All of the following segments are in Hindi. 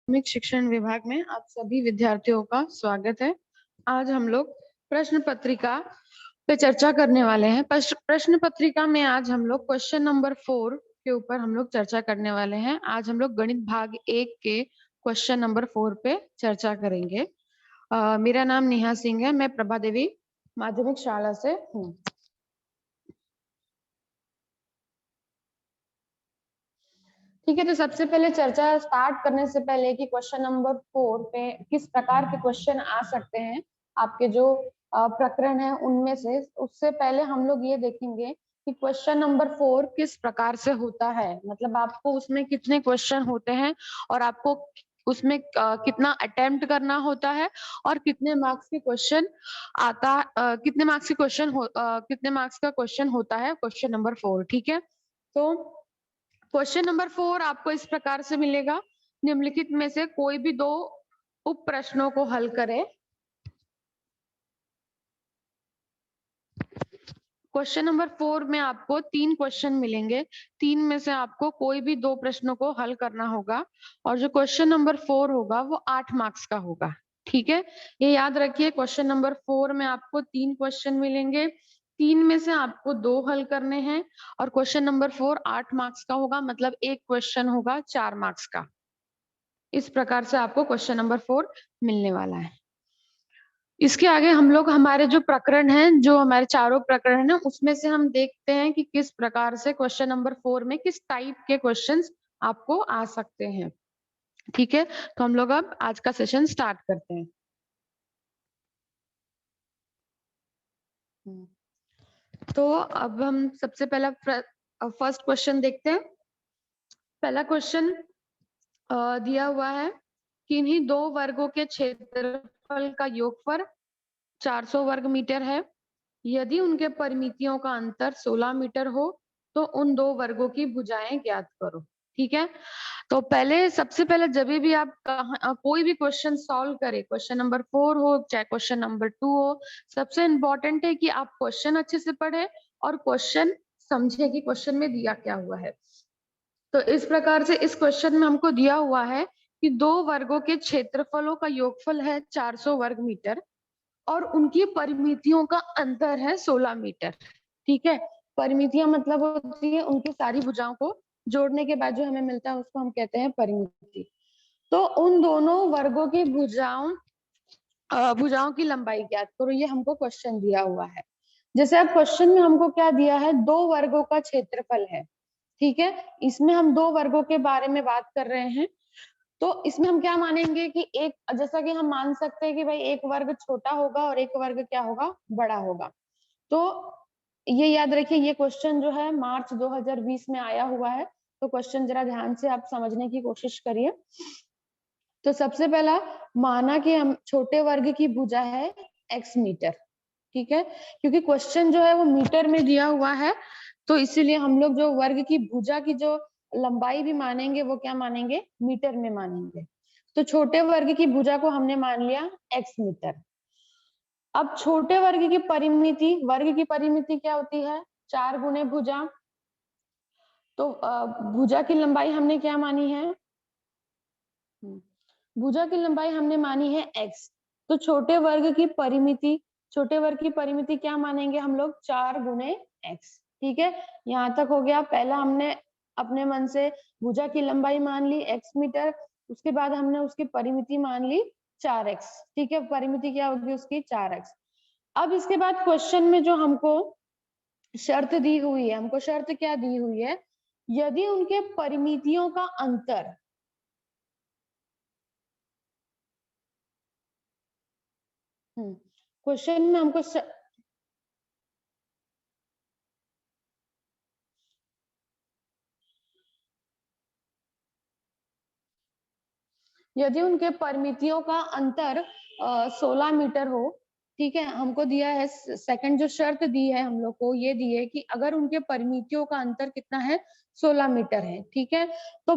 माध्यमिक शिक्षण विभाग में आप सभी विद्यार्थियों का स्वागत है। आज हम लोग प्रश्न पत्रिका पे चर्चा करने वाले हैं। प्रश्न पत्रिका में आज हम लोग क्वेश्चन नंबर 4 के ऊपर हम लोग चर्चा करने वाले हैं। आज हम लोग गणित भाग 1 के क्वेश्चन नंबर 4 पे चर्चा करेंगे। मेरा नाम नेहा सिंह है, मैं प्रभा देवी माध्यमिक शाला से हूँ। ठीक है, तो सबसे पहले चर्चा स्टार्ट करने से पहले कि क्वेश्चन नंबर 4 पे किस प्रकार के क्वेश्चन आ सकते हैं आपके जो प्रकरण है उनमें से, उससे पहले हम लोग ये देखेंगे कि क्वेश्चन नंबर 4 किस प्रकार से होता है। मतलब आपको उसमें कितने क्वेश्चन होते हैं और आपको उसमें कितना अटेम्प्ट करना होता है और कितने मार्क्स के क्वेश्चन कितने मार्क्स के क्वेश्चन कितने मार्क्स का क्वेश्चन होता है क्वेश्चन नंबर 4। ठीक है, तो क्वेश्चन नंबर 4 आपको इस प्रकार से मिलेगा, निम्नलिखित में से कोई भी दो उप प्रश्नों को हल करें। क्वेश्चन नंबर 4 में आपको 3 क्वेश्चन मिलेंगे, 3 में से आपको कोई भी दो प्रश्नों को हल करना होगा और जो क्वेश्चन नंबर 4 होगा वो 8 मार्क्स का होगा। ठीक है, ये याद रखिए, क्वेश्चन नंबर 4 में आपको 3 क्वेश्चन मिलेंगे, 3 में से आपको 2 हल करने हैं और क्वेश्चन नंबर 4 8 मार्क्स का होगा, मतलब एक क्वेश्चन होगा 4 मार्क्स का। इस प्रकार से आपको क्वेश्चन नंबर 4 मिलने वाला है। इसके आगे हम लोग हमारे जो प्रकरण हैं, जो हमारे चारों प्रकरण हैं, उसमें से हम देखते हैं कि किस प्रकार से क्वेश्चन नंबर 4 में किस टाइप के क्वेश्चंस आपको आ सकते हैं। ठीक है, तो हम लोग अब आज का सेशन स्टार्ट करते हैं। तो अब हम सबसे पहला फर्स्ट क्वेश्चन देखते हैं। पहला क्वेश्चन दिया हुआ है, किन्हीं दो वर्गों के क्षेत्रफल का योगफल 400 वर्ग मीटर है। यदि उनके परिमितियों का अंतर 16 मीटर हो तो उन दो वर्गों की भुजाएं ज्ञात करो। ठीक है, तो सबसे पहले जब भी आप कोई भी क्वेश्चन सॉल्व करें, क्वेश्चन नंबर 4 हो चाहे क्वेश्चन नंबर 2 हो, सबसे इम्पोर्टेंट है कि आप क्वेश्चन अच्छे से पढ़े और क्वेश्चन समझे कि क्वेश्चन में दिया क्या हुआ है। तो इस प्रकार से इस क्वेश्चन में हमको दिया हुआ है कि दो वर्गों के क्षेत्रफलों का योगफल है 400 वर्ग मीटर और उनकी परिमितियों का अंतर है 16 मीटर। ठीक है, परिमितियां मतलब होती है उनकी सारी भुजाओं को जोड़ने के बाद जो हमें मिलता है उसको हम कहते हैं परिमिति। तो उन दोनों वर्गों की भुजाओं की लंबाई ज्ञात करो, ये हमको क्वेश्चन दिया हुआ है। जैसे अब क्वेश्चन में हमको क्या दिया है, दो वर्गों का क्षेत्रफल है। ठीक है, इसमें हम दो वर्गों के बारे में बात कर रहे हैं। तो इसमें हम क्या मानेंगे कि एक, जैसा कि हम मान सकते हैं कि भाई एक वर्ग छोटा होगा और एक वर्ग क्या होगा, बड़ा होगा। तो ये याद रखिए, ये क्वेश्चन जो है मार्च 2020 में आया हुआ है। तो क्वेश्चन जरा ध्यान से आप समझने की कोशिश करिए। तो सबसे पहला माना कि हम छोटे वर्ग की भुजा है x मीटर। ठीक है, क्योंकि क्वेश्चन जो है वो मीटर में दिया हुआ है, तो इसीलिए हम लोग जो वर्ग की भुजा की जो लंबाई भी मानेंगे वो क्या मानेंगे, मीटर में मानेंगे। तो छोटे वर्ग की भुजा को हमने मान लिया x मीटर। अब छोटे वर्ग की परिमिति क्या होती है, 4 गुणे भुजा। तो भुजा की लंबाई हमने क्या मानी है, भुजा की लंबाई हमने मानी है x। तो छोटे वर्ग की परिमिति क्या मानेंगे हम लोग, 4 गुणे x। ठीक है, यहाँ तक हो गया। पहला हमने अपने मन से भुजा की लंबाई मान ली x मीटर, उसके बाद हमने उसकी परिमिति मान ली 4x। ठीक है, परिमिति क्या होगी उसकी, 4x। अब इसके बाद क्वेश्चन में जो हमको शर्त दी हुई है, हमको शर्त क्या दी हुई है, यदि उनके परिमितियों का अंतर क्वेश्चन में हमको यदि उनके परिमितियों का अंतर 16 मीटर हो। ठीक है, हमको दिया है सेकंड जो शर्त दी है हम लोग को, ये दी है कि अगर उनके परिमितियों का अंतर कितना है, 16 मीटर है। ठीक है, तो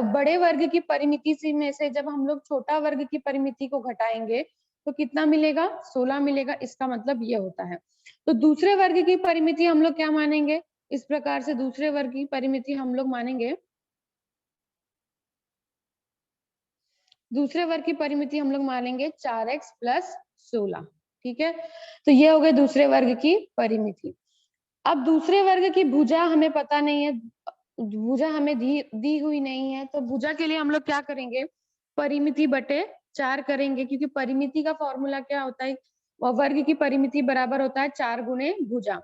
बड़े वर्ग की परिमिति में से जब हम लोग छोटा वर्ग की परिमिति को घटाएंगे तो कितना मिलेगा, 16 मिलेगा। इसका मतलब ये होता है। तो दूसरे वर्ग की परिमिति हम लोग क्या मानेंगे, इस प्रकार से दूसरे वर्ग की परिमिति हम लोग मानेंगे दूसरे वर्ग की परिमिति हम लोग मानेंगे 4x प्लस 16। ठीक है, तो ये हो गए दूसरे वर्ग की परिमिति। अब दूसरे वर्ग की भुजा हमें पता नहीं है, भुजा हमें दी हुई नहीं है, तो भुजा के लिए हम लोग क्या करेंगे, परिमिति बटे 4 करेंगे, क्योंकि परिमिति का फॉर्मूला क्या होता है, वर्ग की परिमिति बराबर होता है 4 गुणे भुजा।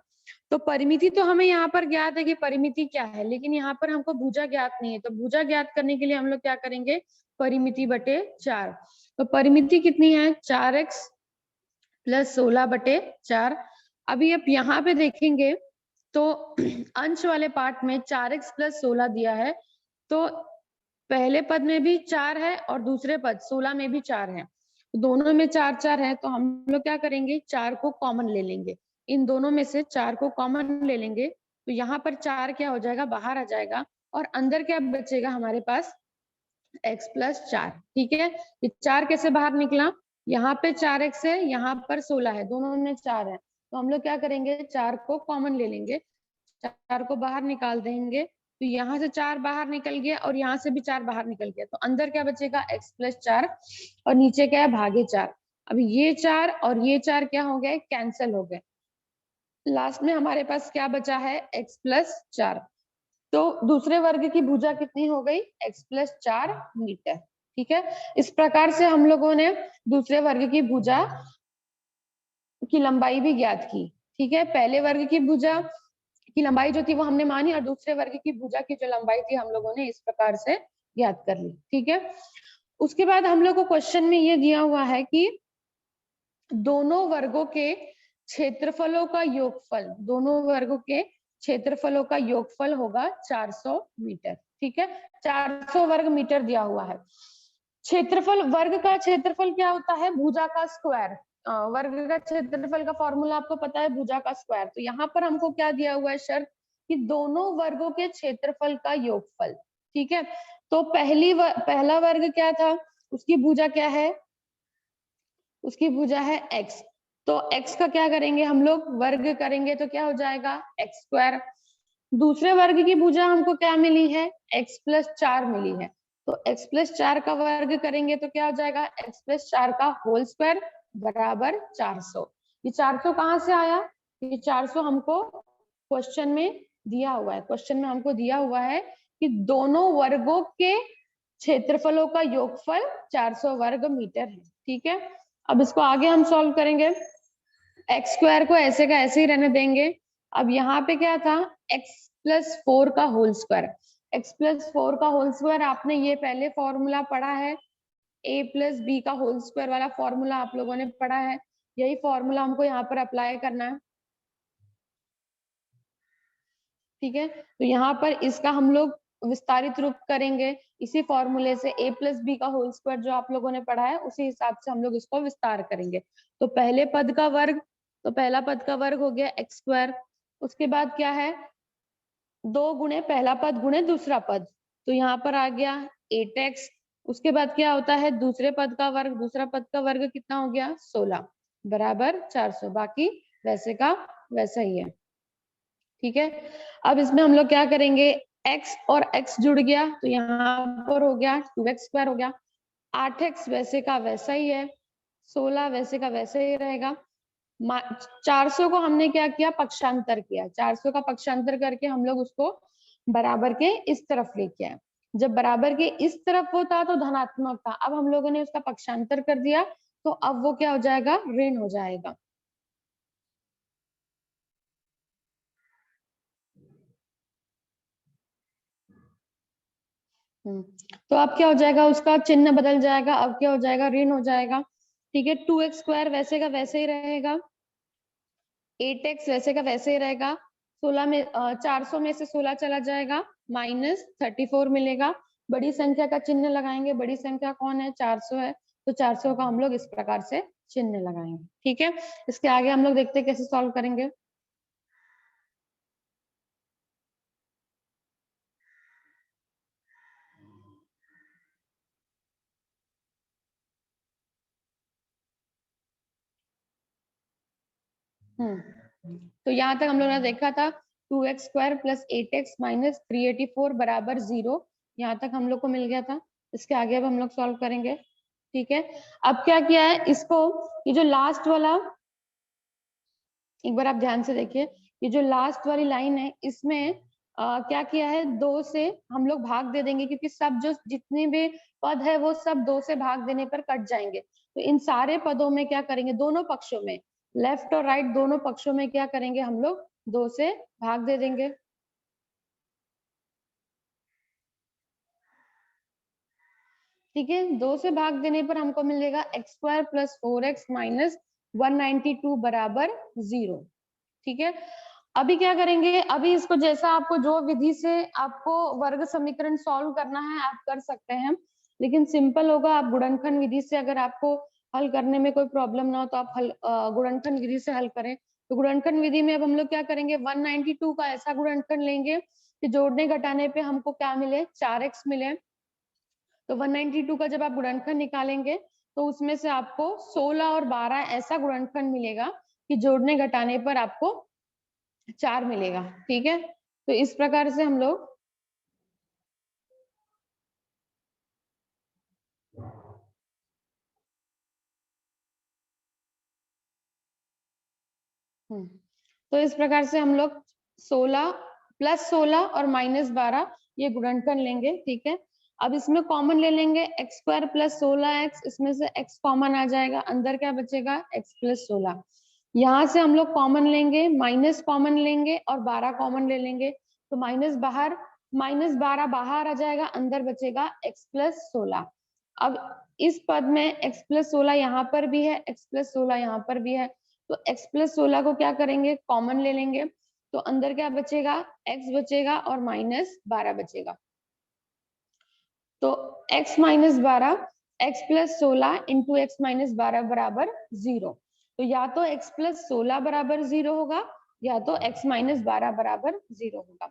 तो परिमिति तो हमें यहाँ पर ज्ञात है कि परिमिति क्या है, लेकिन यहाँ पर हमको भुजा ज्ञात नहीं है, तो भुजा ज्ञात करने के लिए हम लोग क्या करेंगे, परिमिति बटे 4। तो परिमिति कितनी है, 4x प्लस 16 बटे 4। अभी आप यहाँ पे देखेंगे तो अंश वाले पार्ट में 4x प्लस 16 दिया है, तो पहले पद में भी 4 है और दूसरे पद 16 में भी 4 है, दोनों में 4 4 है, तो हम लोग क्या करेंगे, 4 को कॉमन ले लेंगे, इन दोनों में से 4 को कॉमन ले लेंगे, तो यहाँ पर 4 क्या हो जाएगा, बाहर आ जाएगा, और अंदर क्या बचेगा हमारे पास, x प्लस 4। ठीक है, ये 4 कैसे बाहर निकला, यहाँ पे 4x है, यहाँ पर 16 है, दोनों में 4 है, तो हम लोग क्या करेंगे, 4 को कॉमन ले लेंगे, 4 को बाहर निकाल देंगे, तो यहाँ से 4 बाहर निकल गया और यहाँ से भी 4 बाहर निकल गया, तो अंदर क्या बचेगा, x प्लस 4, और नीचे क्या है, भागे 4। अब ये 4 और ये 4 क्या हो गए, कैंसिल हो गए, लास्ट में हमारे पास क्या बचा है, x प्लस 4। तो दूसरे वर्ग की भुजा कितनी हो गई, x प्लस 4 मीटर। ठीक है, इस प्रकार से हम लोगों ने दूसरे वर्ग की भुजा की लंबाई भी ज्ञात की। ठीक है, पहले वर्ग की भुजा की लंबाई जो थी वो हमने मानी, और दूसरे वर्ग की भुजा की जो लंबाई थी हम लोगों ने इस प्रकार से ज्ञात कर ली। ठीक है, उसके बाद हम लोग को क्वेश्चन में ये दिया हुआ है कि दोनों वर्गों के क्षेत्रफलों का योगफल, दोनों वर्गों के क्षेत्रफलों का योगफल होगा 400 मीटर। ठीक है, 400 वर्ग मीटर दिया हुआ है। क्षेत्रफल, वर्ग का क्षेत्रफल क्या होता है, भुजा का स्क्वायर, वर्ग का क्षेत्रफल का फॉर्मूला आपको पता है, भुजा का स्क्वायर। तो यहाँ पर हमको क्या दिया हुआ है शर्त, कि दोनों वर्गों के क्षेत्रफल का योगफल। ठीक है, तो पहला वर्ग क्या था, उसकी भुजा क्या है, उसकी भुजा है x, तो x का क्या करेंगे हम लोग, वर्ग करेंगे तो क्या हो जाएगा, x स्क्वायर। दूसरे वर्ग की भुजा हमको क्या मिली है, x प्लस 4 मिली है, तो x प्लस 4 का वर्ग करेंगे तो क्या हो जाएगा, x प्लस 4 का होल स्क्वायर बराबर 400। ये 400 कहाँ से आया, ये 400 हमको क्वेश्चन में दिया हुआ है, क्वेश्चन में हमको दिया हुआ है कि दोनों वर्गों के क्षेत्रफलों का योगफल 400 वर्ग मीटर है। ठीक है, अब इसको आगे हम सॉल्व करेंगे, एक्स स्क्वायर को ऐसे का ऐसे ही रहने देंगे। अब यहाँ पे क्या था, एक्स प्लस 4 का होल स्क्वायर, एक्स प्लस 4 का होल स्क्वायर आपने ये पहले फॉर्मूला पढ़ा है, ए प्लस बी का होल स्क्वायर वाला फॉर्मूला आप लोगों ने पढ़ा है, यही फॉर्मूला हमको यहाँ पर अप्लाई करना है। ठीक है, तो यहाँ पर इसका हम लोग विस्तारित रूप करेंगे, इसी फॉर्मूले से a प्लस बी का होल स्क्वायर जो आप लोगों ने पढ़ा है उसी हिसाब से हम लोग इसको विस्तार करेंगे। तो पहले पद का वर्ग, तो पहला पद का वर्ग हो गया एक्स स्क्वायर, उसके बाद क्या है, 2 गुणे पहला पद गुणे दूसरा पद, तो यहाँ पर आ गया 8x। उसके बाद क्या होता है, दूसरे पद का वर्ग, दूसरा पद का वर्ग कितना हो गया, 16 बराबर 400, बाकी वैसे का वैसा ही है। ठीक है, अब इसमें हम लोग क्या करेंगे, x और x जुड़ गया तो यहाँ पर हो गया 2x स्क्वायर हो गया, 8x वैसे का वैसा ही है, 16 वैसे का वैसे ही रहेगा। 400 को हमने क्या किया, पक्षांतर किया, 400 का पक्षांतर करके हम लोग उसको बराबर के इस तरफ लेके आए, जब बराबर के इस तरफ होता तो धनात्मक था, अब हम लोगों ने उसका पक्षांतर कर दिया तो अब वो क्या हो जाएगा, ऋण हो जाएगा। तो अब क्या हो जाएगा, उसका चिन्ह बदल जाएगा, अब क्या हो जाएगा, ऋण हो जाएगा। ठीक है, 2x स्क्वायर वैसे का वैसे ही रहेगा, 8x वैसे का वैसे ही रहेगा, 16 में 400 में से 16 चला जाएगा, -34 मिलेगा। बड़ी संख्या का चिन्ह लगाएंगे, बड़ी संख्या कौन है, 400 है, तो 400 का हम लोग इस प्रकार से चिन्ह लगाएंगे। ठीक है, इसके आगे हम लोग देखते हैं कैसे सॉल्व करेंगे। तो यहाँ तक हम लोगों ने देखा था 2x square plus 8x minus 384 बराबर 0, यहाँ तक हम लोग को मिल गया था। इसके आगे अब हम लोग सॉल्व करेंगे। ठीक है, अब क्या किया है इसको, ये जो लास्ट वाला, एक बार आप ध्यान से देखिए, ये जो लास्ट वाली लाइन है इसमें क्या किया है, 2 से हम लोग भाग दे देंगे, क्योंकि सब जो जितने भी पद है वो सब 2 से भाग देने पर कट जाएंगे। तो इन सारे पदों में क्या करेंगे, दोनों पक्षों में, लेफ्ट और राइट दोनों पक्षों में क्या करेंगे हम लोग, 2 से भाग दे देंगे। ठीक है, 2 से भाग देने पर हमको मिलेगा x² + 4x - 192 बराबर 0। ठीक है, अभी क्या करेंगे, अभी इसको जैसा आपको जो विधि से आपको वर्ग समीकरण सॉल्व करना है आप कर सकते हैं, लेकिन सिंपल होगा आप गुणनखंड विधि से, अगर आपको हल करने में कोई प्रॉब्लम ना हो तो आप गुणनखंड विधि से हल करें। तो गुणनखंड विधि में अब हम लोग क्या करेंगे, 192 का ऐसा गुणनखंड लेंगे कि जोड़ने घटाने पे हमको क्या मिले, 4x मिले। तो 192 का जब आप गुणनखंड निकालेंगे तो उसमें से आपको 16 और 12 ऐसा गुणनखंड मिलेगा कि जोड़ने घटाने पर आपको 4 मिलेगा। ठीक है, तो इस प्रकार से हम लोग तो इस प्रकार से हम लोग 16 +16 और -12 ये गुणनखंड लेंगे। ठीक है, अब इसमें कॉमन ले लेंगे, x² + 16x, इसमें से x कॉमन आ जाएगा, अंदर क्या बचेगा, x + 16। यहाँ से हम लोग कॉमन लेंगे, माइनस कॉमन लेंगे और 12 कॉमन ले लेंगे, तो माइनस बाहर, -12 बाहर आ जाएगा, अंदर बचेगा x + 16। अब इस पद में x + 16 यहाँ पर भी है, x + 16 यहाँ पर भी है, तो x + 16 को क्या करेंगे, कॉमन ले लेंगे, तो अंदर क्या बचेगा, x बचेगा और -12 बचेगा। तो x - 12 x + 16 × x - 12 बराबर 0। तो या तो x + 16 बराबर 0 होगा या तो x - 12 बराबर 0 होगा।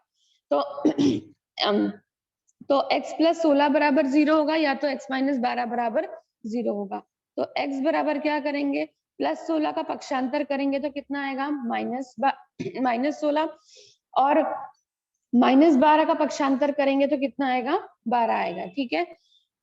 तो x + 16 बराबर 0 होगा या तो x - 12 बराबर 0 होगा। तो x बराबर क्या करेंगे, +16 का पक्षांतर करेंगे तो कितना आएगा, -16, और -12 का पक्षांतर करेंगे तो कितना आएगा, 12 आएगा। ठीक है,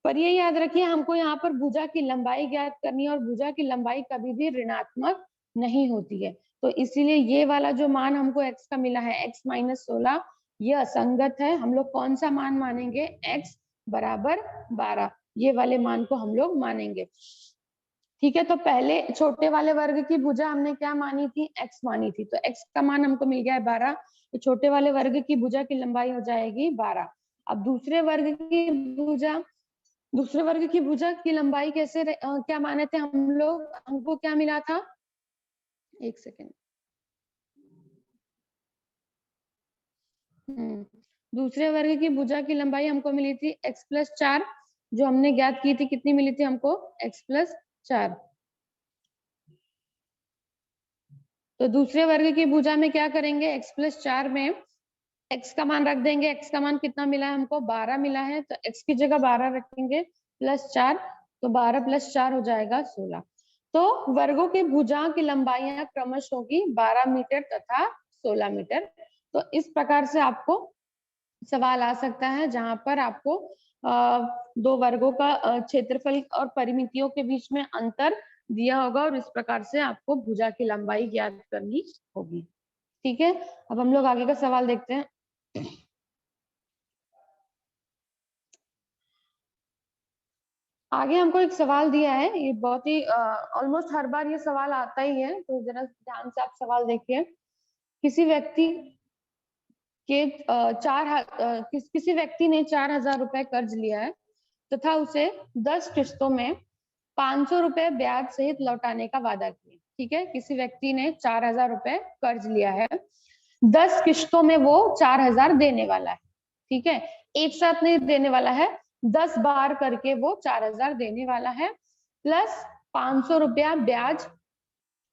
पर ये याद रखिए हमको यहाँ पर भुजा की लंबाई ज्ञात करनी है और भुजा की लंबाई कभी भी ऋणात्मक नहीं होती है, तो इसीलिए ये वाला जो मान हमको x का मिला है, x - 16, ये असंगत है। हम लोग कौन सा मान मानेंगे, x बराबर 12, ये वाले मान को हम लोग मानेंगे। ठीक है, तो पहले छोटे वाले वर्ग की भुजा हमने क्या मानी थी, x मानी थी, तो x का मान हमको मिल गया है 12, तो छोटे वाले वर्ग की भुजा की लंबाई हो जाएगी 12। अब दूसरे वर्ग की भुजा की लंबाई कैसे क्या माने थे हम लोग, हमको क्या मिला था, एक सेकेंड, दूसरे वर्ग की भुजा की लंबाई हमको मिली थी x + 4, जो हमने ज्ञात की थी, कितनी मिली थी हमको, x + 4। तो दूसरे वर्ग की भुजा में क्या करेंगे, x + 4 में x का मान रख देंगे, x का मान कितना मिला है हमको, 12 मिला है, तो x की जगह 12 रखेंगे, +4, तो 12 + 4 हो जाएगा 16। तो वर्गों के भुजा की लंबाइयां क्रमश होगी 12 मीटर तथा 16 मीटर। तो इस प्रकार से आपको सवाल आ सकता है जहां पर आपको दो वर्गों का क्षेत्रफल और परिमितियों के बीच में अंतर दिया होगा और इस प्रकार से आपको भुजा की लंबाई ज्ञात करनी होगी। ठीक है, अब हम लोग आगे का सवाल देखते हैं। आगे हमको एक सवाल दिया है, ये बहुत ही ऑलमोस्ट हर बार ये सवाल आता ही है, तो जरा ध्यान से आप सवाल देखिए। किसी व्यक्ति के किसी व्यक्ति ने 4,000 रुपए कर्ज लिया है तथा उसे 10 किस्तों में 500 रुपए ब्याज सहित लौटाने का वादा किया। ठीक है, किसी व्यक्ति ने 4,000 रुपए कर्ज लिया है, 10 किस्तों में वो 4,000 देने वाला है। ठीक है, एक साथ नहीं देने वाला है, 10 बार करके वो 4,000 देने वाला है, प्लस 500 रुपया ब्याज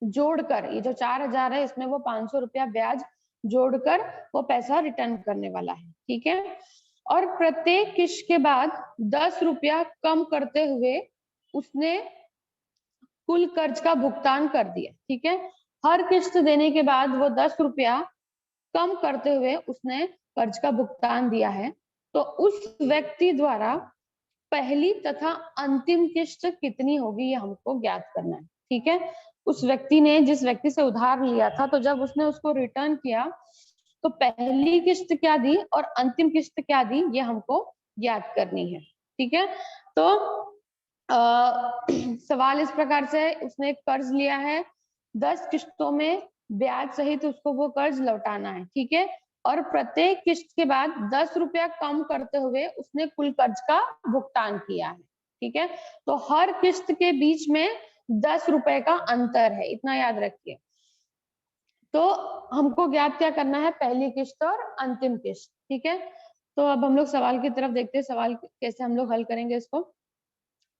जोड़कर, ये जो 4,000 है इसमें वो 500 रुपया ब्याज जोड़कर वो पैसा रिटर्न करने वाला है। ठीक है, और प्रत्येक किस्त के बाद 10 रुपया कम करते हुए उसने कुल कर्ज का भुगतान कर दिया। ठीक है, हर किस्त देने के बाद वो 10 रुपया कम करते हुए उसने कर्ज का भुगतान दिया है, तो उस व्यक्ति द्वारा पहली तथा अंतिम किस्त कितनी होगी ये हमको ज्ञात करना है। ठीक है, उस व्यक्ति ने जिस व्यक्ति से उधार लिया था, तो जब उसने उसको रिटर्न किया तो पहली किस्त क्या दी और अंतिम किस्त क्या दी ये हमको ज्ञात करनी है। ठीक है, तो सवाल इस प्रकार से है, उसने एक कर्ज लिया है, 10 किस्तों में ब्याज सहित उसको वो कर्ज लौटाना है। ठीक है, और प्रत्येक किस्त के बाद 10 रुपया कम करते हुए उसने कुल कर्ज का भुगतान किया है। ठीक है, तो हर किस्त के बीच में 10 रुपए का अंतर है, इतना याद रखिए। तो हमको ज्ञात क्या करना है, पहली किस्त और अंतिम किस्त। ठीक है, तो अब हम लोग सवाल की तरफ देखते हैं, सवाल कैसे हम लोग हल करेंगे इसको।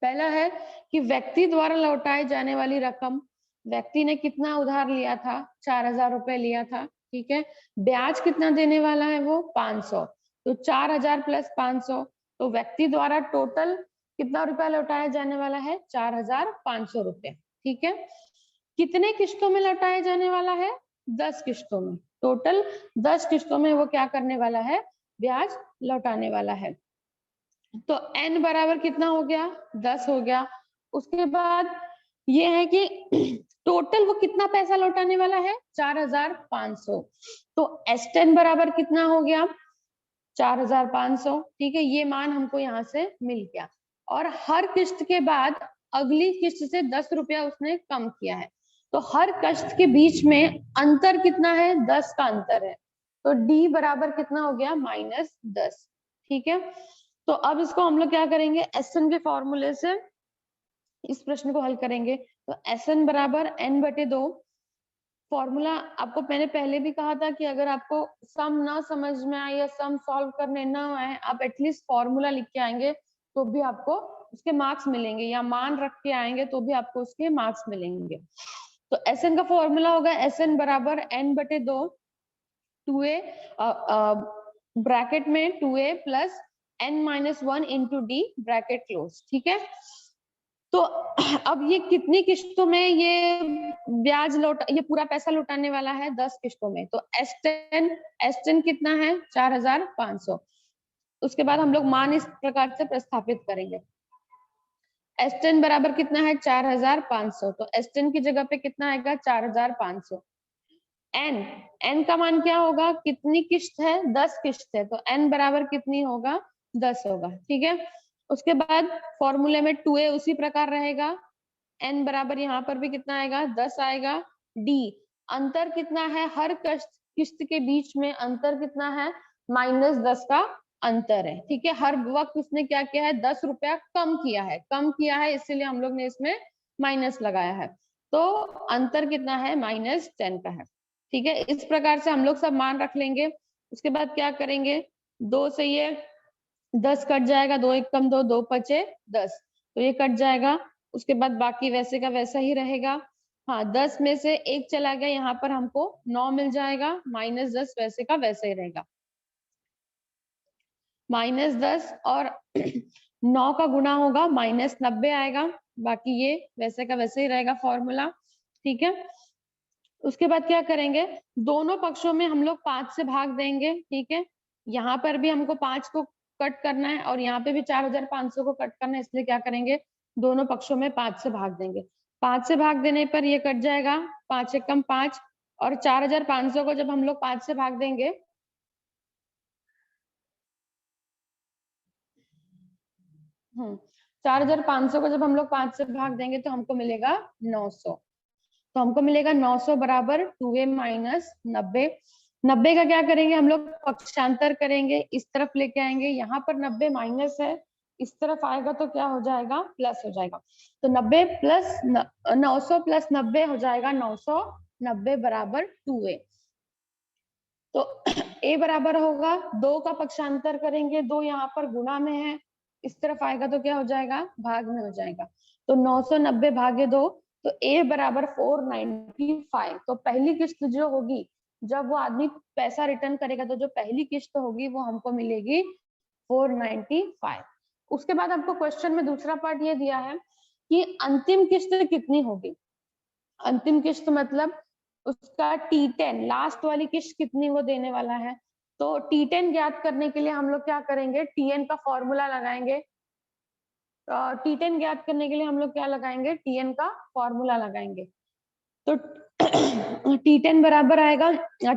पहला है कि व्यक्ति द्वारा लौटाई जाने वाली रकम, व्यक्ति ने कितना उधार लिया था, 4000 रुपए लिया था। ठीक है, ब्याज कितना देने वाला है वो 500, तो 4000 प्लस 500, तो व्यक्ति द्वारा टोटल कितना रुपया लौटाया जाने वाला है, 4500 रुपए। ठीक है, कितने किस्तों में लौटाया जाने वाला है, 10 किस्तों में। टोटल 10 किस्तों में वो क्या करने वाला है, ब्याज लौटाने वाला है। तो n बराबर कितना हो गया, 10 हो गया। उसके बाद ये है कि टोटल वो कितना पैसा लौटाने वाला है, 4500, तो S10 बराबर कितना हो गया, 4500। ठीक है, ये मान हमको यहाँ से मिल गया, और हर किस्त के बाद अगली किस्त से 10 रुपया उसने कम किया है, तो हर किस्त के बीच में अंतर कितना है, 10 का अंतर है, तो D बराबर कितना हो गया, -10। ठीक है, तो अब इसको हम लोग क्या करेंगे, SN के फॉर्मूले से इस प्रश्न को हल करेंगे। तो SN बराबर n/2, फॉर्मूला आपको मैंने पहले भी कहा था कि अगर आपको सम ना समझ में आए या सम सॉल्व करने ना आए, आप एटलीस्ट फॉर्मूला लिख के आएंगे तो भी आपको उसके मार्क्स मिलेंगे, या मान रख के आएंगे तो भी आपको उसके मार्क्स मिलेंगे। तो SN का फॉर्मूला होगा SN बराबर n/2, 2a ब्रैकेट में 2a plus n-1 into d bracket close. ठीक है, तो अब ये कितनी किस्तों में ये ब्याज ये पूरा पैसा लौटाने वाला है, 10 किस्तों में। तो S10 कितना है, 4500। उसके बाद हम लोग मान इस प्रकार से प्रस्थापित करेंगे, S10 बराबर कितना है, 4500, तो S10 की जगह पे कितना आएगा, 4500। n का मान क्या होगा, कितनी किस्त है, 10 किस्त है, तो n बराबर कितनी होगा, 10 होगा। ठीक है, उसके बाद फॉर्मूले में 2a उसी प्रकार रहेगा, n बराबर यहाँ पर भी कितना आएगा, 10 आएगा। d अंतर कितना है, हर किस्त के बीच में अंतर कितना है, -10 का अंतर है। ठीक है, हर वक्त उसने क्या किया है, 10 रुपया कम किया है, इसीलिए हम लोग ने इसमें माइनस लगाया है, तो अंतर कितना है, -10 का है। ठीक है, इस प्रकार से हम लोग सब मान रख लेंगे। उसके बाद क्या करेंगे, 2 से ये 10 कट जाएगा, 2 1 कम 2, 2 5 10, तो ये कट जाएगा। उसके बाद बाकी वैसे का वैसा ही रहेगा। हाँ, 10 में से 1 चला गया, यहाँ पर हमको 9 मिल जाएगा, -10 वैसे का वैसे ही रहेगा, -10 और 9 का गुना होगा, -90 आएगा। बाकी ये वैसे का वैसे ही रहेगा फॉर्मूला। ठीक है, उसके बाद क्या करेंगे, दोनों पक्षों में हम लोग 5 से भाग देंगे। ठीक है, यहाँ पर भी हमको 5 को कट करना है और यहाँ पे भी 4500 को कट करना है, इसलिए क्या करेंगे, दोनों पक्षों में 5 से भाग देंगे। 5 से भाग देने पर ये कट जाएगा, 5 एकम 5, और 4500 को जब हम लोग 5 से भाग देंगे, हम्म 4500 को जब हम लोग 5 से भाग देंगे तो हमको मिलेगा 900, तो हमको मिलेगा 900 बराबर 2a माइनस 90। 90 का क्या करेंगे, हम लोग पक्षांतर करेंगे, इस तरफ लेके आएंगे, यहाँ पर 90 माइनस है, इस तरफ आएगा तो क्या हो जाएगा, प्लस हो जाएगा। तो 90 प्लस 900 प्लस 90 हो जाएगा 990 बराबर 2a। तो a बराबर होगा, 2 का पक्षांतर करेंगे, 2 यहाँ पर गुणा में है, इस तरफ आएगा तो क्या हो जाएगा, भाग में हो जाएगा। तो 990 भागे 2, तो a बराबर 495। तो पहली किस्त जो होगी, जब वो आदमी पैसा रिटर्न करेगा, तो जो पहली किस्त होगी वो हमको मिलेगी 495। उसके बाद आपको क्वेश्चन में दूसरा पार्ट ये दिया है कि अंतिम किस्त कितनी होगी। अंतिम किस्त मतलब उसका T10 लास्ट वाली किस्त कितनी वो देने वाला है। तो T10 ज्ञात करने के लिए हम लोग क्या करेंगे, TN का फॉर्मूला लगाएंगे। T10 ज्ञात करने के लिए हम लोग क्या लगाएंगे, Tn का फॉर्मूला लगाएंगे। तो T10 बराबर आएगा,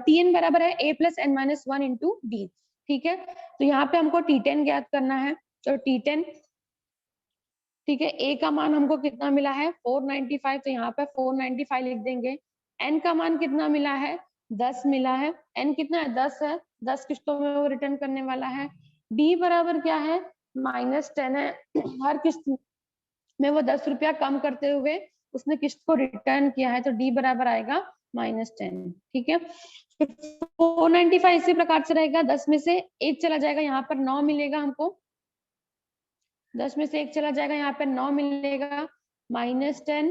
Tn बराबर है a plus n minus 1 into D. ठीक है, तो यहाँ पे हमको T10 ज्ञात करना है। तो T10, ठीक है, a का मान हमको कितना मिला है 495, तो यहाँ पे 495 लिख देंगे। n का मान कितना मिला है 10 मिला है। n कितना है 10 है, 10 किस्तों में वो रिटर्न करने वाला है। d बराबर क्या है -10 है। हर किस्त में वो 10 रुपया कम करते हुए उसने किस्त को रिटर्न किया है, तो d बराबर आएगा -10। ठीक है, 495 इसी प्रकार से रहेगा, 10 में से 1 चला जाएगा, यहाँ पर 9 मिलेगा हमको। 10 में से 1 चला जाएगा, यहाँ पे 9 मिलेगा, -10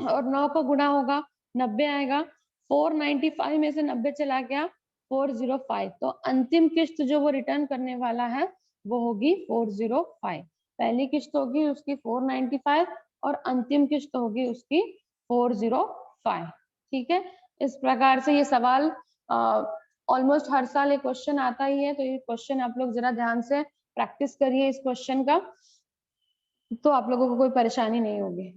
और 9 को गुणा होगा 90 आएगा। 495 में से 90 चला गया 405, तो अंतिम किस्त जो वो रिटर्न करने वाला है वो होगी 405। पहली किस्त होगी उसकी 495 और अंतिम किस्त होगी उसकी 405। ठीक है, इस प्रकार से ये सवाल ऑलमोस्ट हर साल एक क्वेश्चन आता ही है, तो ये क्वेश्चन आप लोग जरा ध्यान से प्रैक्टिस करिए इस क्वेश्चन का, तो आप लोगों को कोई परेशानी नहीं होगी।